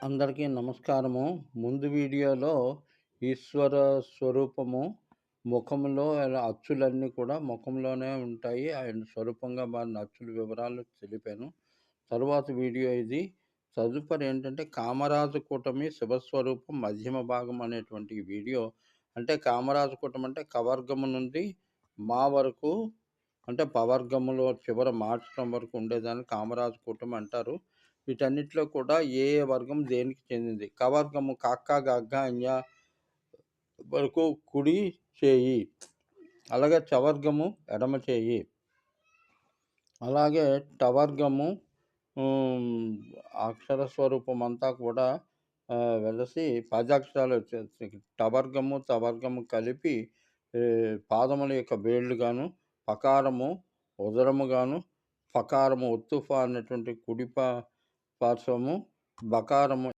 అందరికీ నమస్కారము. ముందు వీడియోలో ఈశ్వర స్వరూపము ముఖంలో అచ్చులన్నీ కూడా ముఖంలోనే ఉంటాయి. ఆయన స్వరూపంగా మారిన అచ్చుల వివరాలు తెలిపాను. తరువాత వీడియో ఇది. తదుపరి ఏంటంటే కామరాజు కూటమి శివస్వరూపం మధ్యమ భాగం అనేటువంటి ఈ వీడియో. అంటే కామరాజు కూటమి అంటే కవర్గము నుండి మా వరకు, అంటే పవర్గములో చివర మార్చడం వరకు ఉండేదాన్ని కామరాజు కూటమి అంటారు. వీటన్నిటిలో కూడా ఏ ఏ వర్గం దేనికి చెందింది? కవర్గము కక్క, గగ్గ, ఞ వరకు కుడి చేయి. అలాగే చవర్గము ఎడమ చేయి. అలాగే టవర్గము అక్షర స్వరూపం అంతా కూడా వెలసి 10 అక్షరాలు వచ్చేసి టవర్గము, తవర్గము కలిపి పాదముల యొక్క వేళ్ళుగాను, పకారము ఉదరముగాను, ఫకారము ఒత్తుఫ అన్నటువంటి కుడి పార్శ్వము, బకారము